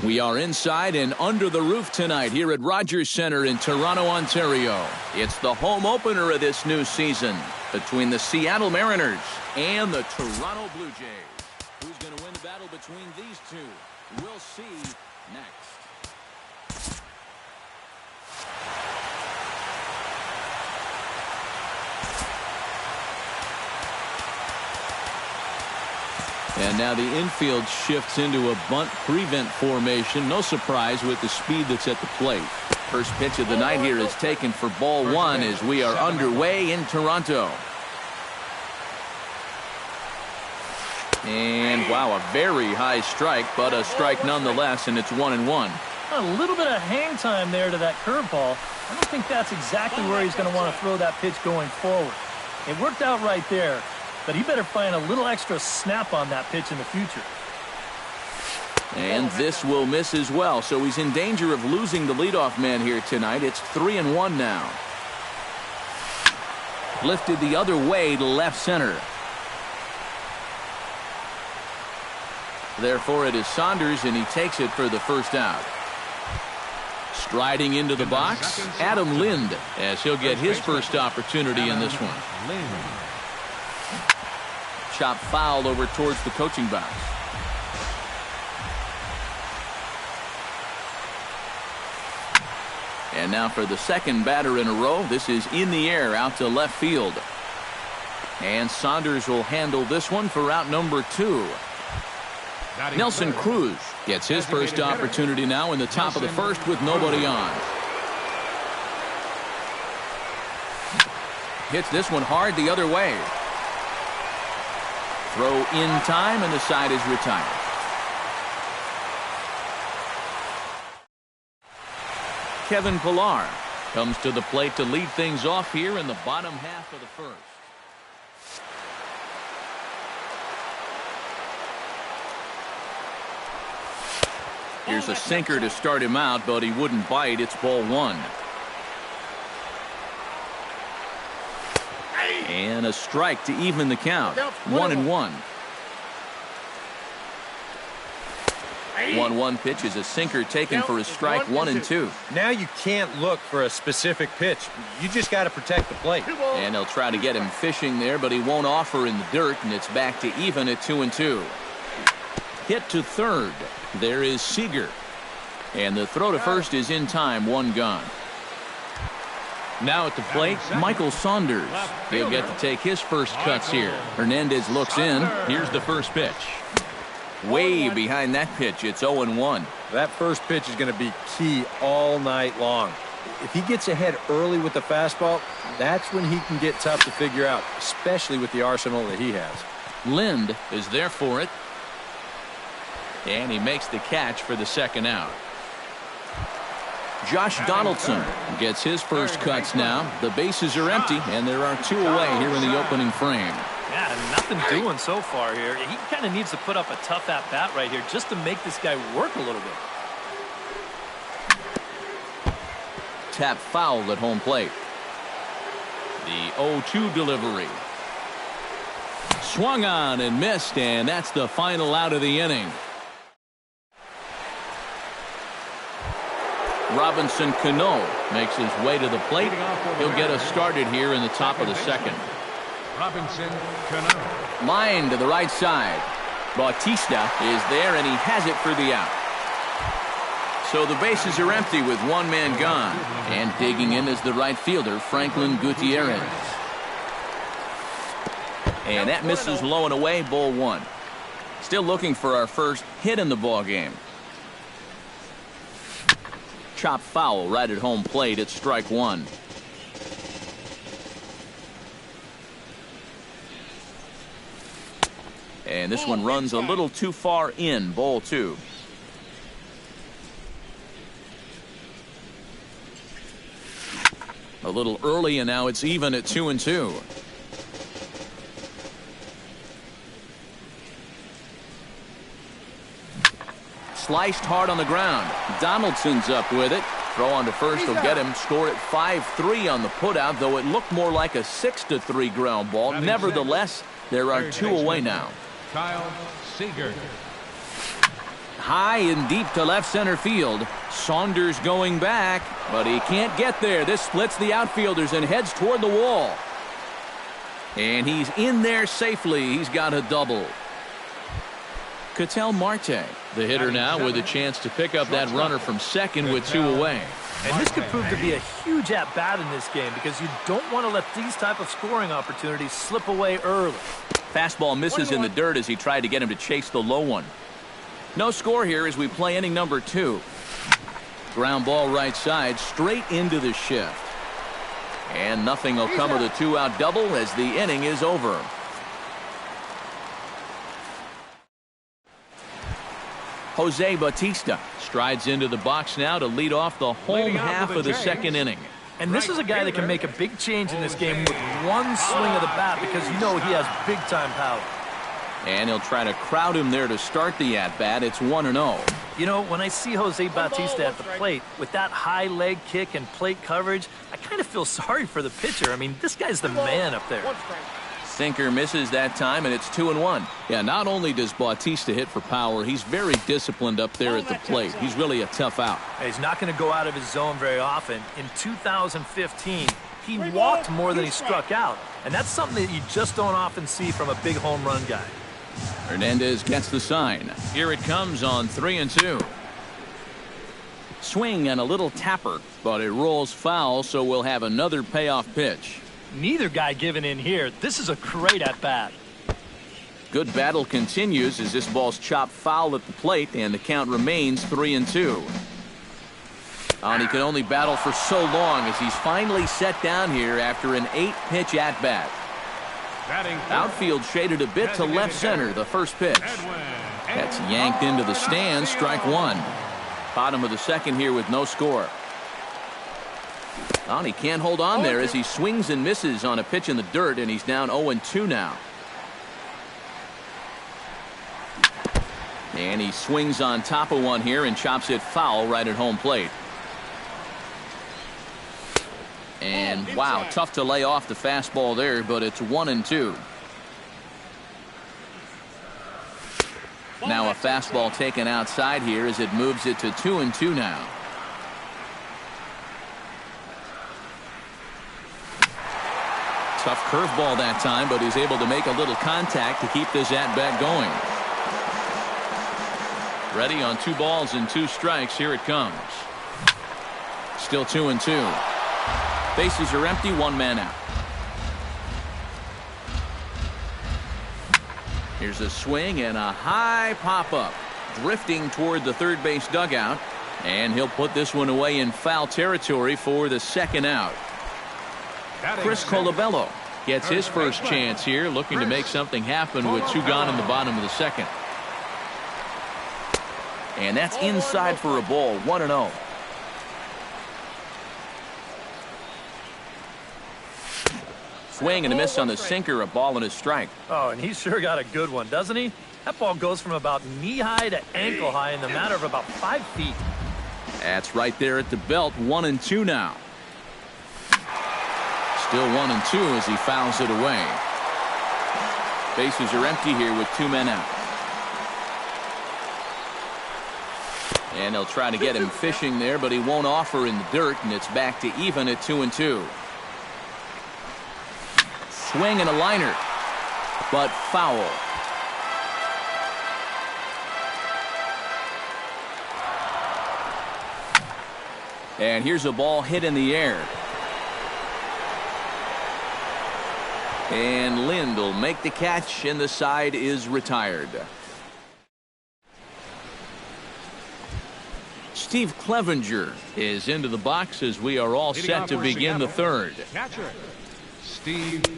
We are inside and under the roof tonight here at Rogers Centre in Toronto, Ontario. It's the home opener of this new season between the Seattle Mariners and the Toronto Blue Jays. Who's going to win the battle between these two? We'll see next. And now the infield shifts into a bunt prevent formation. No surprise with the speed that's at the plate. First pitch of the night here is taken for ball one as we are underway in Toronto. And wow, a very high strike, but a strike nonetheless, and it's 1-1. A little bit of hang time there to that curveball. I don't think that's exactly where he's going to want to throw that pitch going forward. It worked out right there. But he better find a little extra snap on that pitch in the future. And this will miss as well, so he's in danger of losing the leadoff man here tonight. It's 3-1 now. Lifted the other way to left center. Therefore, it is Saunders, and he takes it for the first out. Striding into the box, Adam Lind, as he'll get his first opportunity in this one. Chop foul over towards the coaching box. And now for the second batter in a row. This is in the air out to left field. And Saunders will handle this one for out number 2. Nelson Cruz gets his first opportunity now in the top of the first with nobody on. Hits this one hard the other way. Throw in time, and the side is retired. Kevin Pillar comes to the plate to lead things off here in the bottom half of the first. Here's a sinker to start him out, but he wouldn't bite. It's ball one. And a strike to even the count. 1-1. 1-1 pitch is a sinker taken for a strike. 1-2. Now you can't look for a specific pitch. You just got to protect the plate. And they'll try to get him fishing there, but he won't offer in the dirt, and it's back to even at 2-2. Hit to third. There is Seager. And the throw to first is in time. One gone. Now at the plate, Michael Saunders. He'll get to take his first cuts here. Hernandez looks in. Here's the first pitch. Way behind that pitch. It's 0-1. That first pitch is going to be key all night long. If he gets ahead early with the fastball, that's when he can get tough to figure out, especially with the arsenal that he has. Lind is there for it. And he makes the catch for the second out. Josh Donaldson gets his first cuts now. The bases are empty, and there are 2 away here in the opening frame. Yeah, nothing doing so far here. He kind of needs to put up a tough at-bat right here just to make this guy work a little bit. Tap foul at home plate. The 0-2 delivery. Swung on and missed, and that's the final out of the inning. Robinson Cano makes his way to the plate. He'll get us started here in the top of the second. Robinson Cano. Line to the right side. Bautista is there, and he has it for the out. So the bases are empty with one man gone. And digging in is the right fielder, Franklin Gutierrez. And that misses low and away, ball one. Still looking for our first hit in the ball game. Chop foul right at home plate. It's strike one. And this one runs a little too far in. Ball two. A little early, and now it's even at 2-2. Sliced hard on the ground. Donaldson's up with it. Throw on to first will get him. Score at 5-3 on the putout, though it looked more like a 6-3 ground ball. Nevertheless, there are 2 away now. Kyle Seager. High and deep to left center field. Saunders going back, but he can't get there. This splits the outfielders and heads toward the wall. And he's in there safely. He's got a double. Ketel Marte, the hitter now, with a chance to pick up that runner from second with 2 away. And this could prove to be a huge at-bat in this game because you don't want to let these type of scoring opportunities slip away early. Fastball misses in the dirt as he tried to get him to chase the low one. No score here as we play inning number 2. Ground ball right side, straight into the shift. And nothing will come of the 2-out double as the inning is over. Jose Bautista strides into the box now to lead off the home half of the second inning. And this is a guy that can make a big change in this game with one swing of the bat because you know he has big-time power. And he'll try to crowd him there to start the at-bat. It's 1-0. You know, when I see Jose Bautista at the plate with that high leg kick and plate coverage, I kind of feel sorry for the pitcher. I mean, this guy's the man up there. Sinker misses that time, and it's 2-1. Yeah, not only does Bautista hit for power, he's very disciplined up there at the plate. He's really a tough out. He's not going to go out of his zone very often. In 2015, he walked more than he struck out, and that's something that you just don't often see from a big home run guy. Hernandez gets the sign. Here it comes on 3-2. Swing and a little tapper, but it rolls foul, so we'll have another payoff pitch. Neither guy giving in here. This is a great at-bat. Good battle continues as this ball's chopped foul at the plate, and the count remains 3-2. And he can only battle for so long as he's finally set down here after an 8-pitch at-bat. Outfield shaded a bit to left center, the first pitch. That's yanked into the stands, strike one. Bottom of the second here with no score. And he can't hold on there as he swings and misses on a pitch in the dirt, and he's down 0-2 now. And he swings on top of one here and chops it foul right at home plate. And wow, tough to lay off the fastball there, but it's 1-2. Now a fastball taken outside here as it moves it to 2-2 now. Tough curveball that time, but he's able to make a little contact to keep this at-bat going. Ready on 2 balls and 2 strikes. Here it comes. Still 2-2. Bases are empty, 1 man out. Here's a swing and a high pop-up. Drifting toward the third base dugout. And he'll put this one away in foul territory for the second out. Chris Colabello gets his first chance here, looking to make something happen with 2 gone in the bottom of the second. And that's inside for a ball, 1-0. Swing and a miss on the sinker, a ball and a strike. Oh, and he sure got a good one, doesn't he? That ball goes from about knee-high to ankle-high in the matter of about 5 feet. That's right there at the belt, 1-2 now. Still 1-2 as he fouls it away. Bases are empty here with 2 men out. And they'll try to get him fishing there, but he won't offer in the dirt, and it's back to even at 2-2. Swing and a liner, but foul. And here's a ball hit in the air. And Lind will make the catch, and the side is retired. Steve Clevenger is into the box as we are all set to begin the third.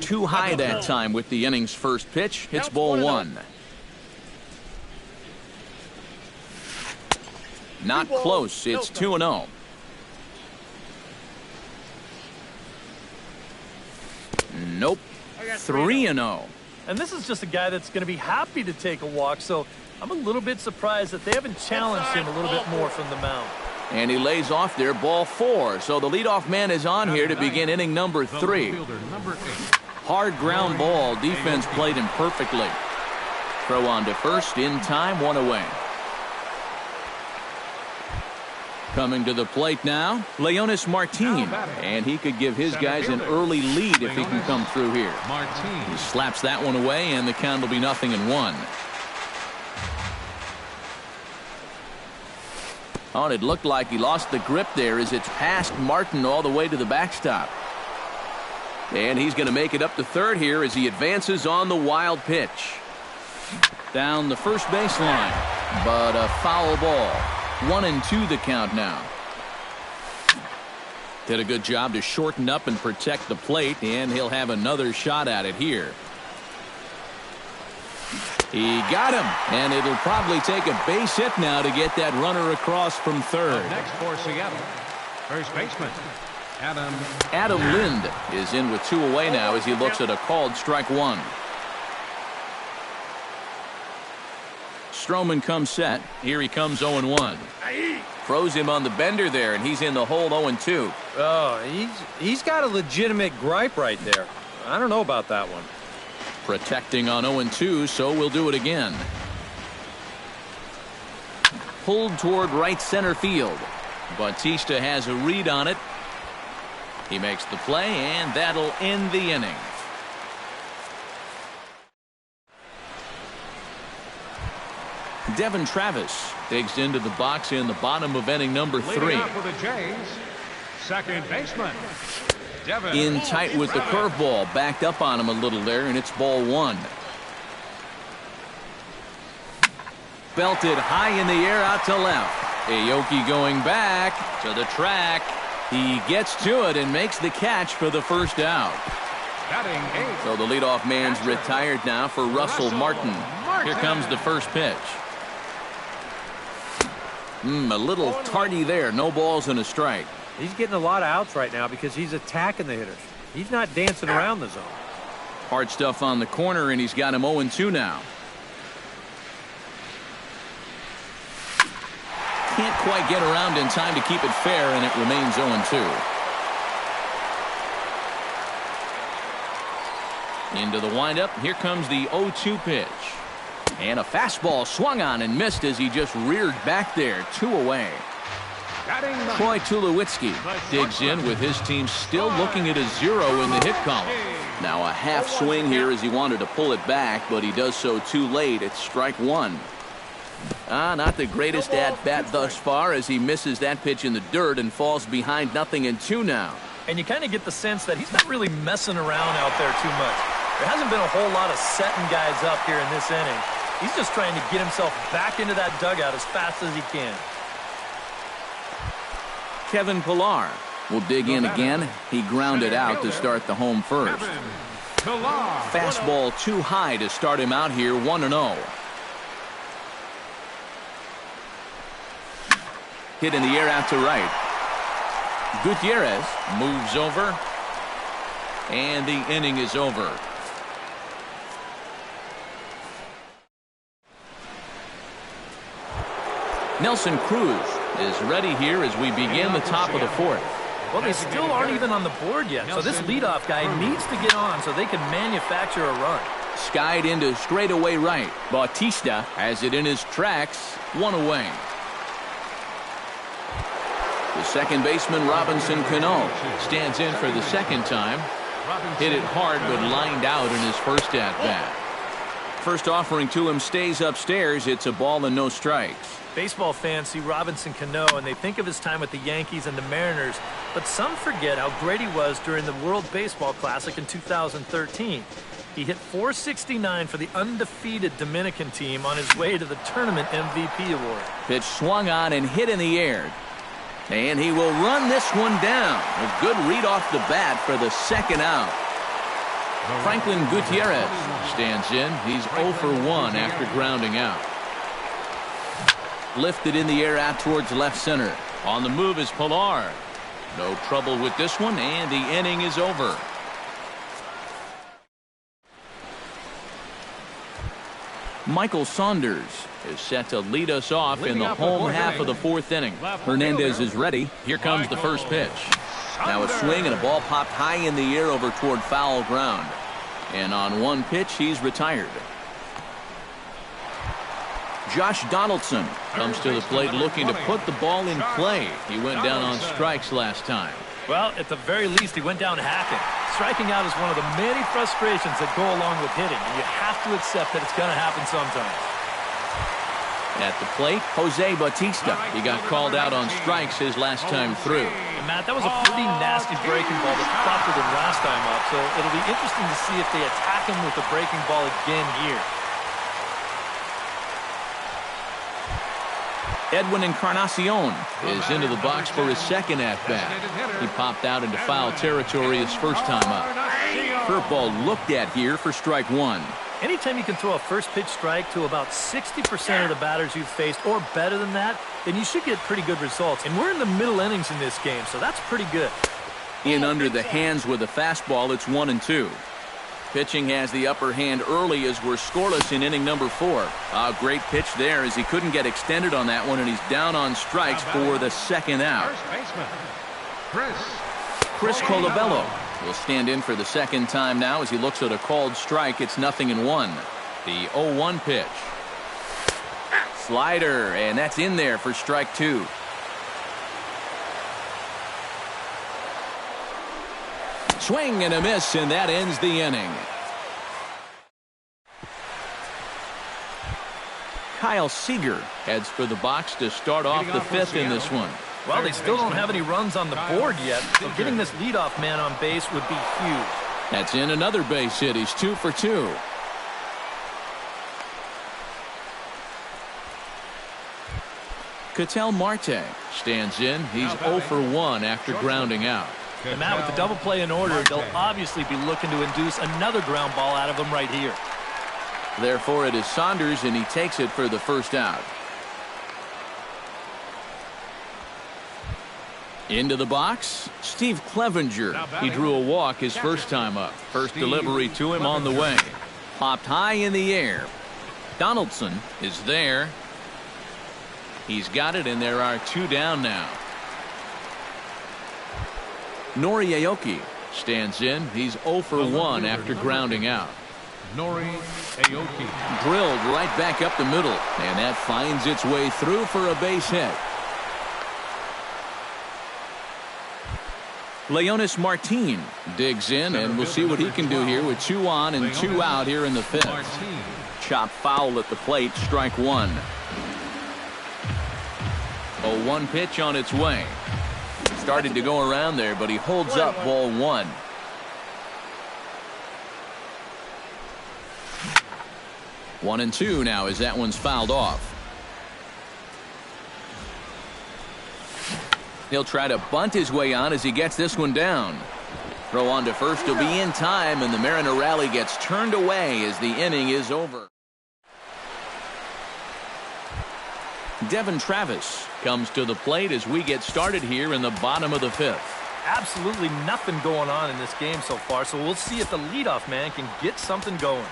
Too high that time with the inning's first pitch. Hits ball 1. Not close. It's 2-0. Nope. 3-0. And this is just a guy that's going to be happy to take a walk, so I'm a little bit surprised that they haven't challenged him a little bit more from the mound. And he lays off there, ball 4. So the leadoff man is on here to begin inning number 3. Hard ground ball. Defense played him perfectly. Throw on to first in time, 1 away. Coming to the plate now, Leonis Martin, and he could give his guys an early lead if he can come through here. He slaps that one away, and the count will be 0-1. Oh, and it looked like he lost the grip there as it's past Martin all the way to the backstop. And he's going to make it up to third here as he advances on the wild pitch. Down the first baseline, but a foul ball. 1-2 the count now. Did a good job to shorten up and protect the plate, and he'll have another shot at it here. He got him, and it'll probably take a base hit now to get that runner across from third. Next for Seattle, first baseman Adam Lind is in with 2 away now as he looks at a called strike 1. Stroman comes set. Here he comes 0-1. Throws him on the bender there, and he's in the hole 0-2. Oh, he's got a legitimate gripe right there. I don't know about that one. Protecting on 0-2, so we'll do it again. Pulled toward right center field. Bautista has a read on it. He makes the play, and that'll end the inning. Devin Travis digs into the box in the bottom of inning number 3. For the Jays, second baseman Devin. In tight with the curveball, backed up on him a little there, and it's ball 1. Belted high in the air out to left. Aoki going back to the track. He gets to it and makes the catch for the first out. So the leadoff man's retired now for Russell Martin. Here comes the first pitch. A little tardy there. No balls and a strike. He's getting a lot of outs right now because he's attacking the hitters. He's not dancing around the zone. Hard stuff on the corner, and he's got him 0-2 now. Can't quite get around in time to keep it fair, and it remains 0-2. Into the windup. Here comes the 0-2 pitch. And a fastball swung on and missed as he just reared back there. 2 away. Troy Tulowitzki digs in with his team still looking at a 0 in the hit column. Now a half swing here as he wanted to pull it back, but he does so too late. It's strike 1. Not the greatest at-bat thus far as he misses that pitch in the dirt and falls behind 0-2 now. And you kind of get the sense that he's not really messing around out there too much. There hasn't been a whole lot of setting guys up here in this inning. He's just trying to get himself back into that dugout as fast as he can. Kevin Pillar will dig in again. He grounded out to start the home first. Fastball too high to start him out here 1-0. Hit in the air out to right. Gutierrez moves over. And the inning is over. Nelson Cruz is ready here as we begin the top of the 4th. Well, they still aren't even on the board yet, so this leadoff guy needs to get on so they can manufacture a run. Skied into straightaway right. Bautista has it in his tracks. 1 away. The second baseman, Robinson Cano, stands in for the second time. Hit it hard, but lined out in his first at-bat. First offering to him stays upstairs. It's a ball and no strikes. Baseball fans see Robinson Cano and they think of his time with the Yankees and the Mariners, but some forget how great he was during the World Baseball Classic in 2013. He hit .469 for the undefeated Dominican team on his way to the tournament MVP award. Pitch swung on and hit in the air. And he will run this one down. A good read off the bat for the second out. Franklin Gutierrez stands in. He's 0 for 1 after grounding out. Lifted in the air out towards left center. On the move is Pillar. No trouble with this one, and the inning is over. Michael Saunders is set to lead us off in the home half of the 4th inning. Hernandez is ready. Here comes the first pitch. Now a swing and a ball popped high in the air over toward foul ground. And on one pitch, he's retired. Josh Donaldson comes to the plate looking to put the ball in play. He went down on strikes last time. Well, at the very least, he went down hacking. Striking out is one of the many frustrations that go along with hitting, and you have to accept that it's going to happen sometimes. At the plate, Jose Bautista. He got called out on strikes his last time through. And Matt, that was a pretty nasty breaking ball that tougher than last time up, so it'll be interesting to see if they attack him with the breaking ball again here. Edwin Encarnacion is into the box for his second at-bat. He popped out into foul territory his first time up. Curveball looked at here for strike one. Anytime you can throw a first pitch strike to about 60% of the batters you've faced or better than that, then you should get pretty good results. And we're in the middle innings in this game, so that's pretty good. In under the hands with a fastball, it's 1-2. Pitching has the upper hand early as we're scoreless in inning number 4. A great pitch there as he couldn't get extended on that one, and he's down on strikes for the second out. Chris Colabello will stand in for the second time now as he looks at a called strike. It's 0-1. The 0-1 pitch. Slider, and that's in there for strike 2. Swing and a miss, and that ends the inning. Kyle Seager heads for the box to start off the fifth in this one. Well, they still don't have any runs on the board yet, so getting this leadoff man on base would be huge. That's in another base hit. He's 2 for 2. Ketel Marte stands in. He's 0 for 1 after grounding out. And Matt, with the double play in order, they'll obviously be looking to induce another ground ball out of him right here. Therefore, it is Saunders, and he takes it for the first out. Into the box, Steve Clevenger. He drew a walk his first time up. First delivery to him on the way. Popped high in the air. Donaldson is there. He's got it, and there are 2 down now. Nori Aoki stands in. He's 0 for 1 after grounding out. Nori Aoki. Drilled right back up the middle, and that finds its way through for a base hit. Leonis Martin digs in, and we'll see what he can do here with 2 on and 2 out here in the 5th. Chop foul at the plate, strike 1. 0-1 pitch on its way. Started to go around there, but he holds up ball 1. One and 2 now as that one's fouled off. He'll try to bunt his way on as he gets this one down. Throw on to first will be in time, and the Mariner rally gets turned away as the inning is over. Devin Travis comes to the plate as we get started here in the bottom of the 5th. Absolutely nothing going on in this game so far, so we'll see if the leadoff man can get something going.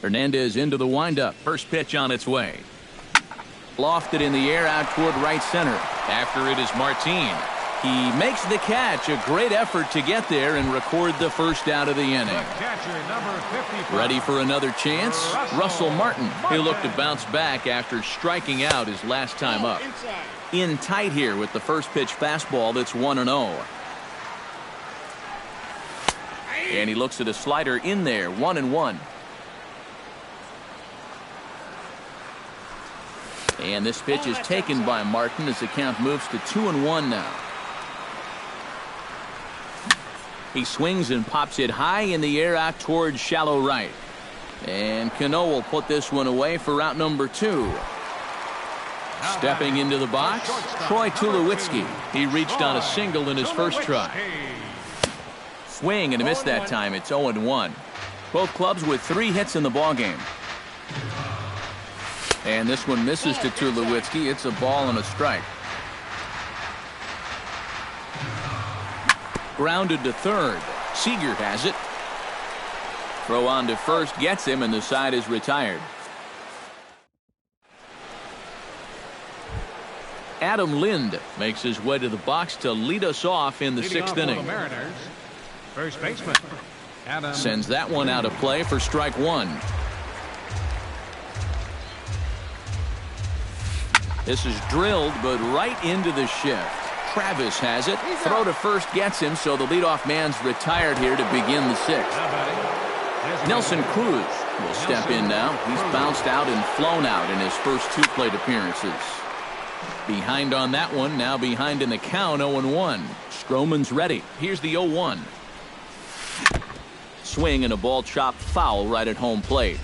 Hernandez into the windup. First pitch on its way. Lofted in the air out toward right center. After it is Martin. He makes the catch. A great effort to get there and record the first out of the inning. Ready for another chance? Russell Martin. He looked to bounce back after striking out his last time up. In tight here with the first pitch fastball that's 1-0. And he looks at a slider in there. 1-1. And this pitch is taken by Martin as the count moves to 2-1 now. He swings and pops it high in the air out towards shallow right. And Cano will put this one away for out number 2. Stepping into the box, Troy Tulowitzki. He reached on a single in his first try. Swing and a miss that time. It's 0-1. Both clubs with 3 hits in the ballgame. And this one misses to Tulowitzki. It's a ball and a strike. Grounded to third. Seager has it. Throw on to first gets him, and the side is retired. Adam Lind makes his way to the box to lead us off in the sixth inning. The Mariners, first baseman Adam sends that one out of play for strike one. This is drilled, but right into the shift. Travis has it. Throw to first gets him, so the leadoff man's retired here to begin the sixth. Nelson Cruz will step in now. He's bounced out and flown out in his first two plate appearances. Behind on that one, now behind in the count, 0-1. Stroman's ready. Here's the 0-1. Swing and a ball chopped foul right at home plate.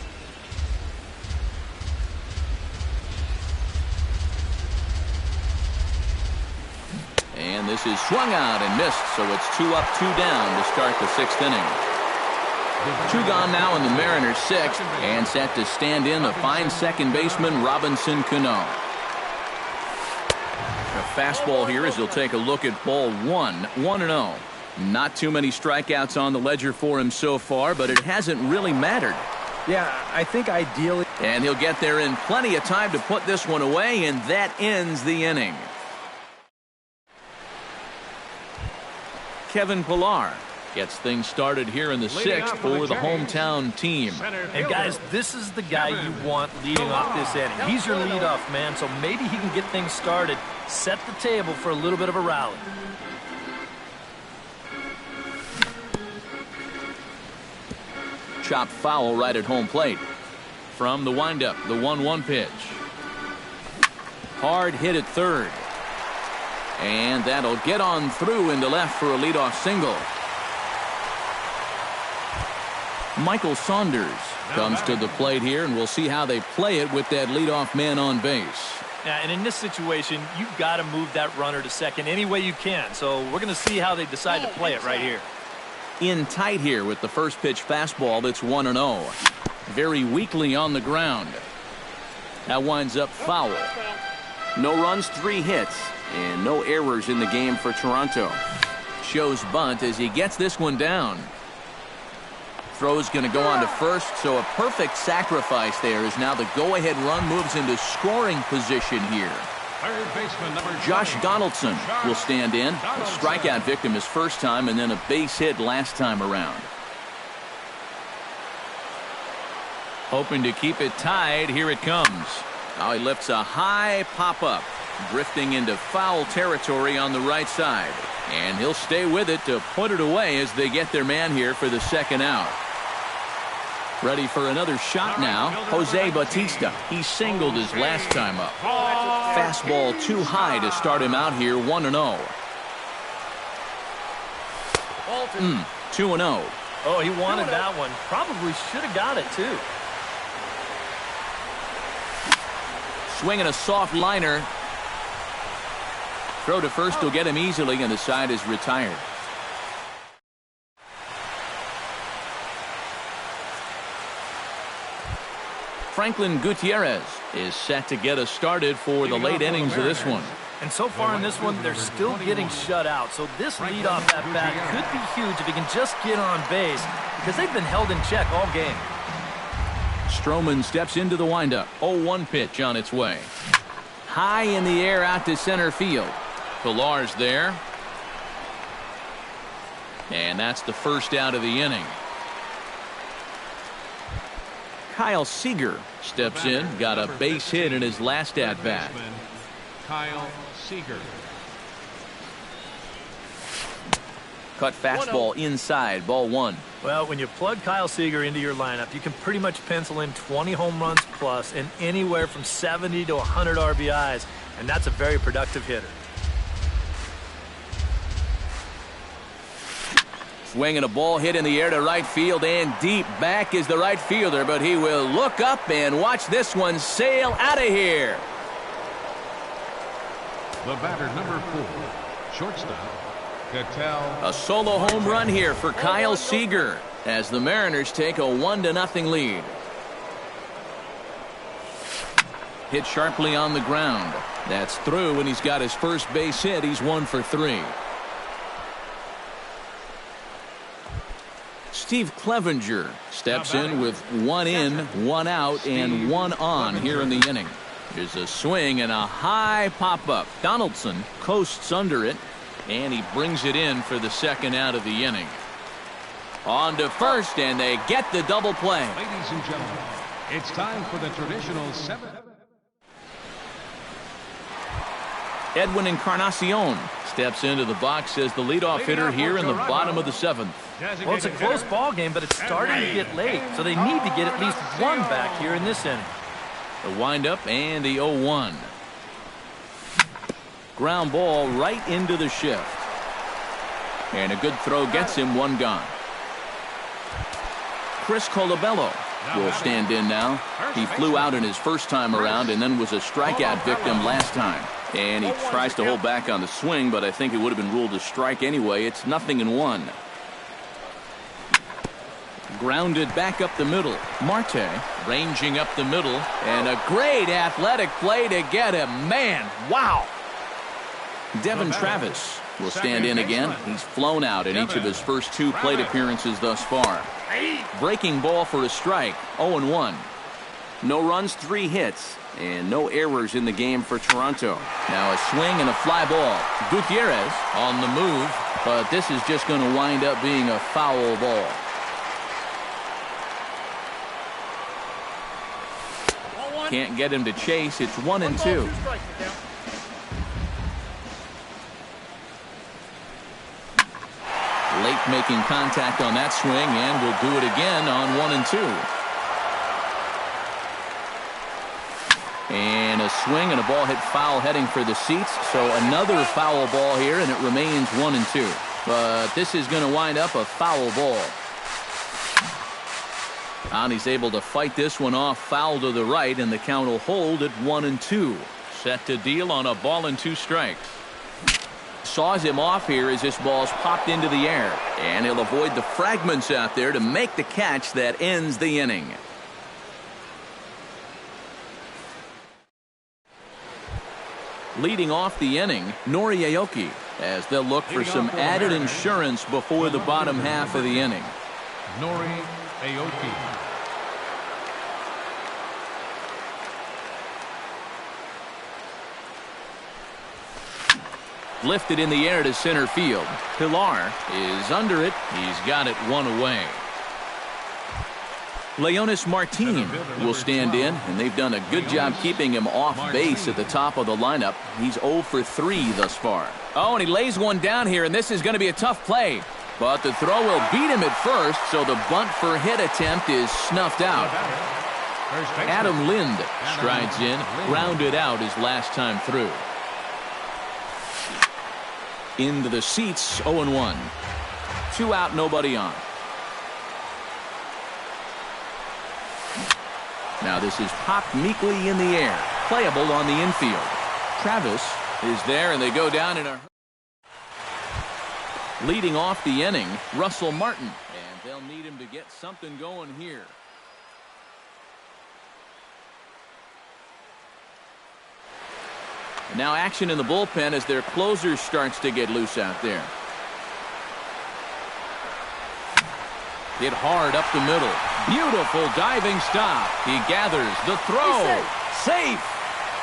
And this is swung out and missed, so it's 2 up, 2 down to start the sixth inning. 2 gone now in the Mariners' sixth, and set to stand in the fine second baseman Robinson Cano. A fastball here as he'll take a look at ball 1, 1-0. Not too many strikeouts on the ledger for him so far, but it hasn't really mattered. Yeah, I think ideally. And he'll get there in plenty of time to put this one away, and that ends the inning. Kevin Pillar gets things started here in the sixth for the hometown team. And guys, this is the guy you want leading off this inning. He's your leadoff man, so maybe he can get things started, set the table for a little bit of a rally. Chopped foul right at home plate. From the windup, the 1-1 pitch. Hard hit at third. And that'll get on through into left for a leadoff single. Michael Saunders comes to the plate here, and we'll see how they play it with that leadoff man on base. Yeah, and in this situation, you've got to move that runner to second any way you can. So we're going to see how they decide to play it right here. In tight here with the first pitch fastball. That's 1-0. Very weakly on the ground. That winds up foul. No runs, 3 hits, and no errors in the game for Toronto. Shows bunt as he gets this one down. Throw's going to go on to first, so a perfect sacrifice there as now the go-ahead run moves into scoring position here. Third baseman number Josh Donaldson will stand in. A strikeout victim his first time, and then a base hit last time around. Hoping to keep it tied. Here it comes. Now he lifts a high pop-up, drifting into foul territory on the right side. And he'll stay with it to put it away as they get their man here for the second out. Ready for another shot now. Jose Bautista. He singled his last time up. Fastball too high to start him out here, 1-0. 2-0. Oh, he wanted that one. Probably should have got it, too. Swinging a soft liner. Throw to first will get him easily, and the side is retired. Franklin Gutierrez is set to get us started for the late innings of this one. And so far in this one, they're still getting shut out. So this leadoff at bat could be huge if he can just get on base, because they've been held in check all game. Stroman steps into the windup. 0-1 pitch on its way. High in the air out to center field. Pillar's there. And that's the first out of the inning. Kyle Seager steps in. Got a base hit in his last at-bat. Kyle Seager. Cut fastball inside, ball 1. Well, when you plug Kyle Seager into your lineup, you can pretty much pencil in 20 home runs plus and anywhere from 70 to 100 RBIs, and that's a very productive hitter. Swinging a ball hit in the air to right field, and deep back is the right fielder, but he will look up and watch this one sail out of here. The batter, number 4, shortstop, Cattell. A solo home run here for Kyle Seager as the Mariners take a 1-0 lead. Hit sharply on the ground. That's through, and he's got his first base hit. He's 1 for 3. Steve Clevenger steps in with 1 in, 1 out, and 1 on here in the inning. There's a swing and a high pop-up. Donaldson coasts under it, and he brings it in for the second out of the inning. On to first, and they get the double play. Ladies and gentlemen, it's time for the traditional 7. Edwin Encarnacion steps into the box as the leadoff hitter here in the bottom of the 7th. Well, it's a close ball game, but it's starting to get late, so they need to get at least one back here in this inning. The windup and the 0-1. Ground ball right into the shift. And a good throw gets him one gone. Chris Colabello will stand in now. He flew out in his first time around and then was a strikeout victim last time. And he tries to hold back on the swing, but I think it would have been ruled a strike anyway. It's 0-1. Grounded back up the middle. Marte ranging up the middle, and a great athletic play to get him. Man, wow. Devin Travis will stand in again. He's flown out in each of his first 2 plate appearances thus far. Breaking ball for a strike. 0-1. No runs, 3 hits, and no errors in the game for Toronto. Now a swing and a fly ball. Gutierrez on the move, but this is just going to wind up being a foul ball. Can't get him to chase. It's 1-2. Late making contact on that swing, and will do it again on 1-2. And a swing and a ball hit foul heading for the seats. So another foul ball here, and it remains 1-2. But this is going to wind up a foul ball. And he's able to fight this one off, foul to the right, and the count will hold at 1-2. Set to deal on a ball and 2 strikes. Saws him off here as this ball's popped into the air. And he'll avoid the fragments out there to make the catch that ends the inning. Leading off the inning, Nori Aoki, as they'll look for some added insurance before the bottom half of the inning. Nori Aoki. Lifted in the air to center field. Pilar is under it. He's got it 1 away. Leonis Martin will stand in, and they've done a good job keeping him off base at the top of the lineup. He's 0 for 3 thus far. Oh, and he lays one down here, and this is going to be a tough play. But the throw will beat him at first, so the bunt for hit attempt is snuffed out. Adam Lind strides in, grounded out his last time through. Into the seats, 0-1. 2 out, nobody on. Now this is popped meekly in the air. Playable on the infield. Travis is there, and they go down in a hurry. Leading off the inning, Russell Martin. And they'll need him to get something going here. And now action in the bullpen as their closer starts to get loose out there. Hit hard up the middle. Beautiful diving stop. He gathers the throw. Safe.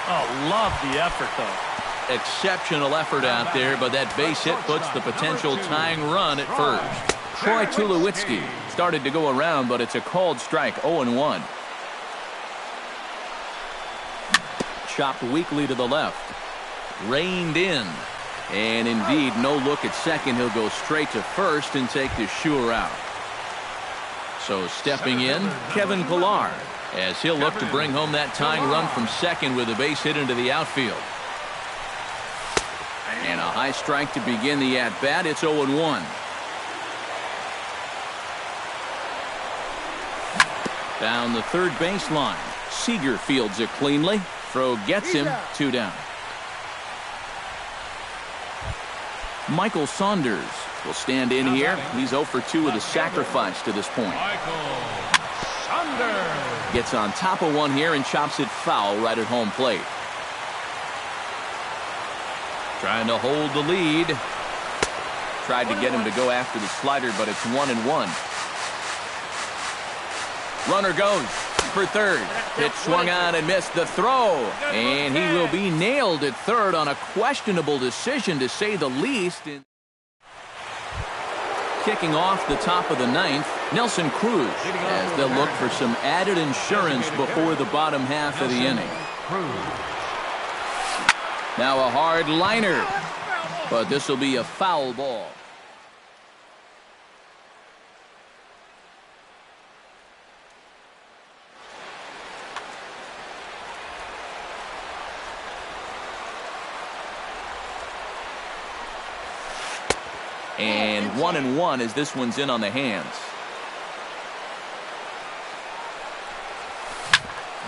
Oh, love the effort, though. Exceptional effort out there, but that base hit puts the potential tying run at first. Troy Tulowitzki started to go around, but it's a called strike, 0-1. Chopped weakly to the left. Reined in. And indeed, no look at second. He'll go straight to first and take the sure out. So stepping in, Kevin Pillar, as he'll look to bring home that tying run from second with a base hit into the outfield. And a high strike to begin the at-bat. It's 0-1. Down the third baseline. Seager fields it cleanly. Throw gets him. 2 down. Michael Saunders will stand in here. He's 0 for 2 with a sacrifice to this point. Michael Saunders gets on top of one here and chops it foul right at home plate. Trying to hold the lead. Tried to get him to go after the slider, but it's 1-1. Runner goes. for third. Pitch swung on and missed the throw. And he will be nailed at third on a questionable decision, to say the least. Kicking off the top of the ninth, Nelson Cruz, as they'll look for some added insurance before the bottom half of the inning. Now a hard liner, but this will be a foul ball. And 1-1 as this one's in on the hands.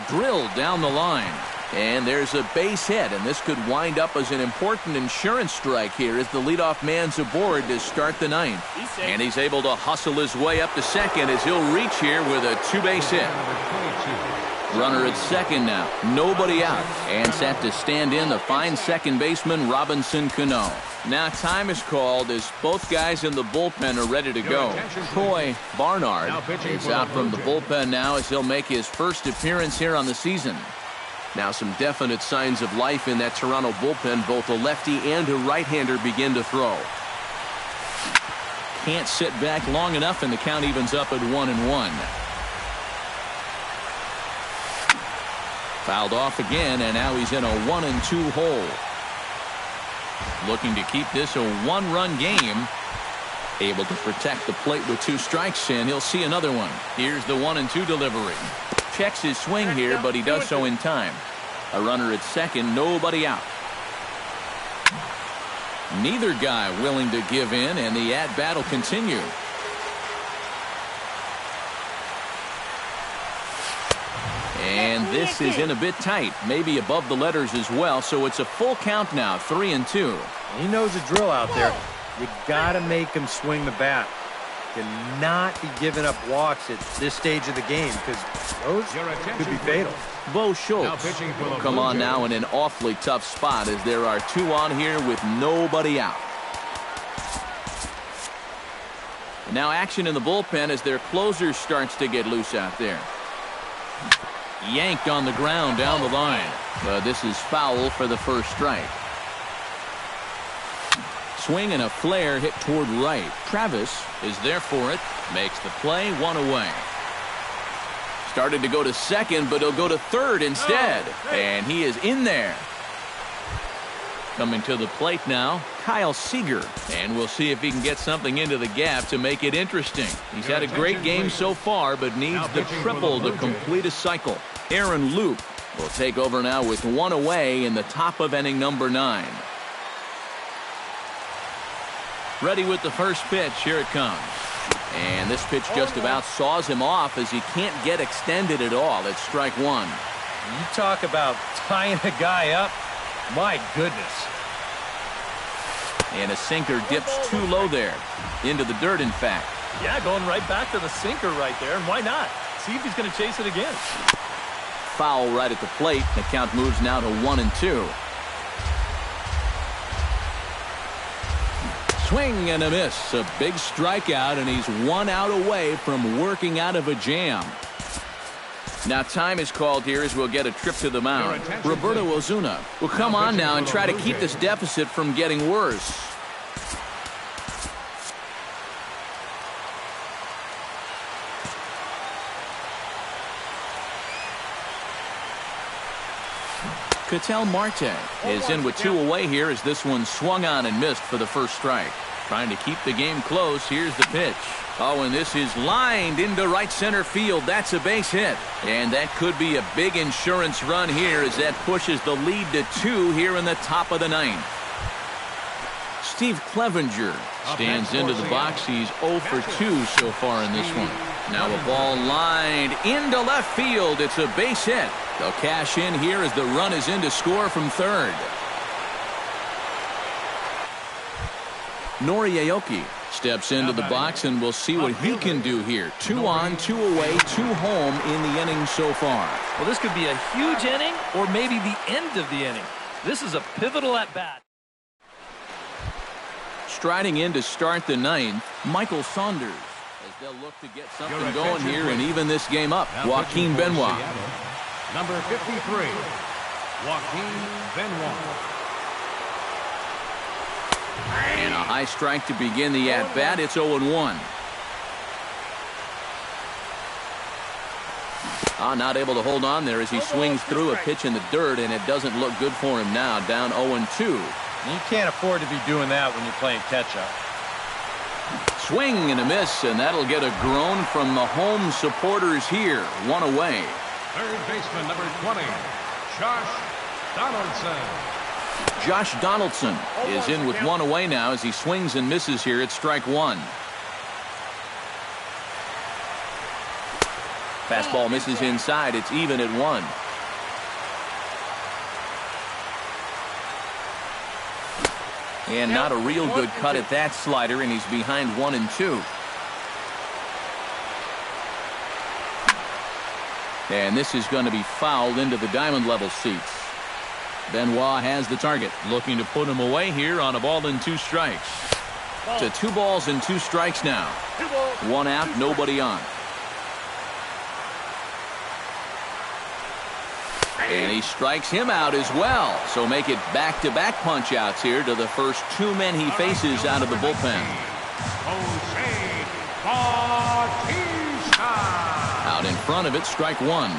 Drilled down the line. And there's a base hit, and this could wind up as an important insurance strike here as the leadoff man's aboard to start the ninth. And he's able to hustle his way up to second as he'll reach here with a two-base hit. Runner at second now. Nobody out. And set to stand in the fine second baseman, Robinson Cano. Now time is called as both guys in the bullpen are ready to go. Troy Barnard is out from the bullpen now as he'll make his first appearance here on the season. Now some definite signs of life in that Toronto bullpen. Both a lefty and a right-hander begin to throw. Can't sit back long enough, and the count evens up at 1-1. Fouled off again, and now he's in a 1-2 hole. Looking to keep this a one-run game. Able to protect the plate with two strikes, and he'll see another one. Here's the 1-2 delivery. Checks his swing here, but he does so in time. A runner at second, nobody out. Neither guy willing to give in, and the at-bat will continue. And this is in a bit tight, maybe above the letters as well, so it's a full count now, 3-2. He knows the drill out there. You got to make him swing the bat. Cannot be giving up walks at this stage of the game, because those could be fatal. Bo Schultz will come on now in an awfully tough spot as there are two on here with nobody out. And now action in the bullpen as their closer starts to get loose out there. Yanked on the ground down the line, but this is foul for the first strike. Swing and a flare hit toward right. Travis is there for it. Makes the play, one away. Started to go to second, but he'll go to third instead. And he is in there. Coming to the plate now, Kyle Seager. And we'll see if he can get something into the gap to make it interesting. He's had a great game so far, but needs the triple to complete a cycle. Aaron Loup will take over now with one away in the top of inning number 9. Ready with the first pitch. Here it comes. And this pitch just about saws him off as he can't get extended at all. It's strike one. You talk about tying a guy up. My goodness. And a sinker dips too low there. Into the dirt, in fact. Yeah, going right back to the sinker right there. And why not? See if he's going to chase it again. Foul right at the plate. The count moves now to 1-2. Swing and a miss. A big strikeout, and he's 1 out away from working out of a jam. Now time is called here as we'll get a trip to the mound. Roberto Ozuna will come on now and try to keep this deficit from getting worse. Ketel Marte is in with 2 away here as this one swung on and missed for the first strike. Trying to keep the game close. Here's the pitch. Oh, and this is lined into right center field. That's a base hit. And that could be a big insurance run here as that pushes the lead to 2 here in the top of the 9th. Steve Clevenger stands into the box. He's 0 for 2 so far in this one. Now a ball lined into left field. It's a base hit. They'll cash in here as the run is in to score from third. Nori Aoki steps into the box, and we'll see what he can do here. 2 on, 2 away, 2 home in the inning so far. Well, this could be a huge inning or maybe the end of the inning. This is a pivotal at-bat. Striding in to start the 9th, Michael Saunders. They'll look to get something going here and even this game up. Joaquin Benoit. Number 53, Joaquin Benoit. And a high strike to begin the at-bat. It's 0-1. Not able to hold on there as he swings through a pitch in the dirt, and it doesn't look good for him now. Down 0-2. You can't afford to be doing that when you're playing catch-up. Swing and a miss, and that'll get a groan from the home supporters here. One away. Third baseman, number 20, Josh Donaldson. Josh Donaldson is in with one away now as he swings and misses here at strike one. Fastball misses inside. It's even at 1. And not a real good cut at that slider, and he's behind 1-2. And this is going to be fouled into the diamond level seats. Benoit has the target, looking to put him away here on a ball and 2 strikes. To 2 balls and 2 strikes now. 1 out, nobody on. And he strikes him out as well. So make it back-to-back punch-outs here to the first 2 men he faces out of the bullpen. Jose Bautista. Out in front of it, strike 1.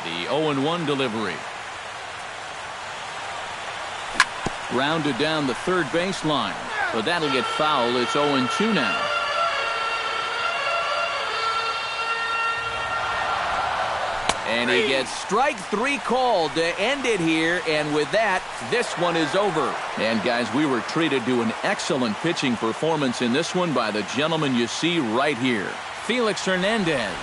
The 0-1 delivery. Rounded down the third baseline. But that'll get foul. It's 0-2 now. And he gets strike 3 called to end it here, and with that, this one is over. And guys, we were treated to an excellent pitching performance in this one by the gentleman you see right here, Felix Hernandez.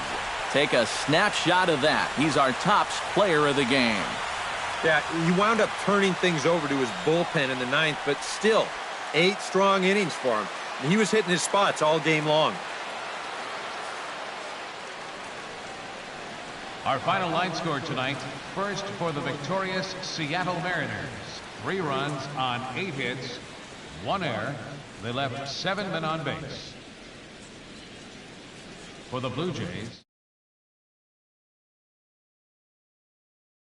Take a snapshot of that. He's our tops player of the game. Yeah, he wound up turning things over to his bullpen in the 9th, but still, 8 strong innings for him. And he was hitting his spots all game long. Our final line score tonight. First for the victorious Seattle Mariners. 3 runs on 8 hits, 1 error. They left 7 men on base. For the Blue Jays.